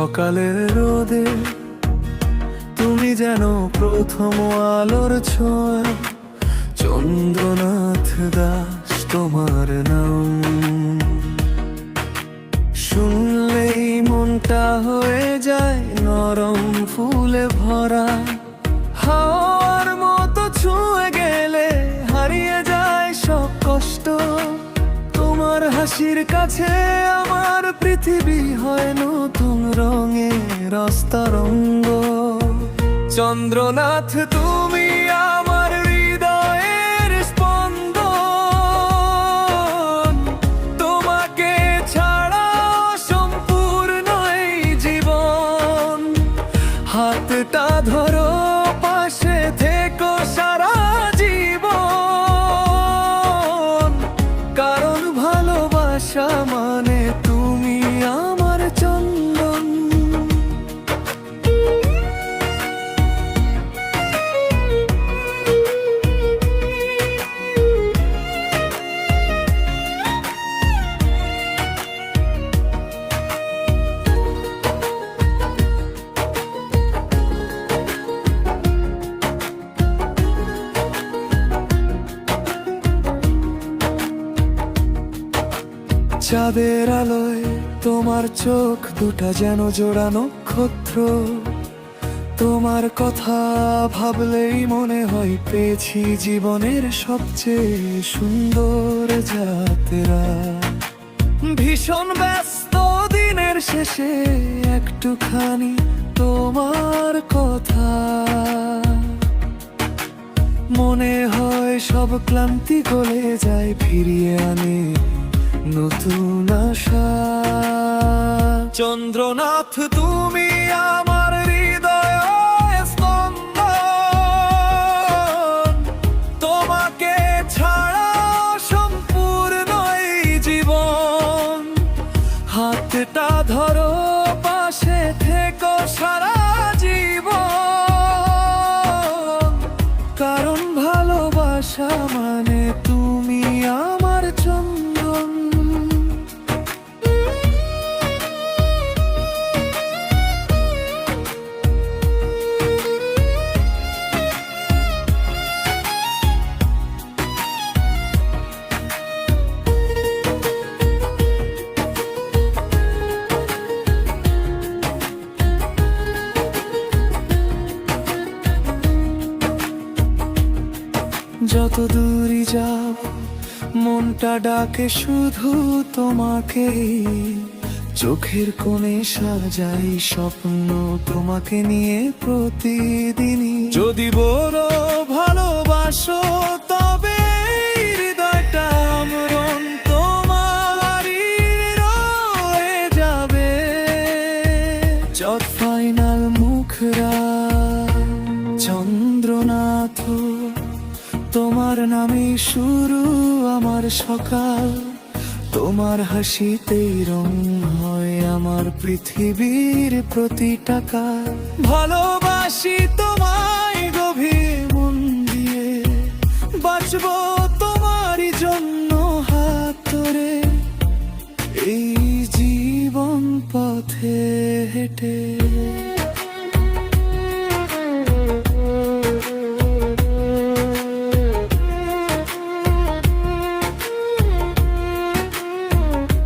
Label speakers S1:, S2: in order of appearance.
S1: সকালের রোদে তুমি যেন প্রথম আলোর ছোঁয়া। চন্দ্রনাথ দাস তোমার নাম শুনলেই মনটা হয়ে যায় নরম ফুলে ভরা। হাওয়ার মতো ছুঁয়ে গেলে হারিয়ে যায় সব কষ্ট। তোমার হাসির কাছে আমার পৃথিবী হয় নতুন রঙে রাস্তারঙ্গ। চন্দ্রনাথ তুমি আমার হৃদয়ের স্পন্দন। তোমাকে ছাড়া সম্পূর্ণ এই জীবন। হাতটা ধরো, পাশে থেকো সারা জীবন। কারণ ভালোবাসা মানে তুমি আমার চন্দন। চাঁদের আলোয় তোমার চোখ দুটা যেন জোড়া নক্ষত্র। তোমার কথা ভাবলেই মনে হয় পেয়েছি জীবনের সবচেয়ে সুন্দর যাত্রা। ভীষণ ব্যস্ত দিনের শেষে একটুখানি তোমার কথা মনে হয় সব ক্লান্তি গলে যায়, ফিরিয়ে আনে নতুন আশা। চন্দ্রনাথ তুমি আমার হৃদয় স্পন্দন। তোমাকে ছাড়া সম্পূর্ণ এই জীবন। হাতটা ধরো, পাশে থেকো সারা জীবন। কারণ ভালোবাসা মানে তুমি আমার চন্দন। যত দূরই যাব মনটা ডাকে শুধু তোমাকে। চোখের কোণে সাজাই স্বপ্ন তোমাকে নিয়ে প্রতিদিনই। যদি বড় ভালোবাসো তবে হৃদয়টা আমরণ তোমারই রয়ে যাবে। চট ফাইনাল মুখরা চন্দ্রনাথ তোমার নামে শুরু আমার সকাল। তোমার হাসিতেই রং হয় আমার পৃথিবীর প্রতিটা কাল। ভালোবাসি তোমায় গভীর মন দিয়ে, বাঁচবো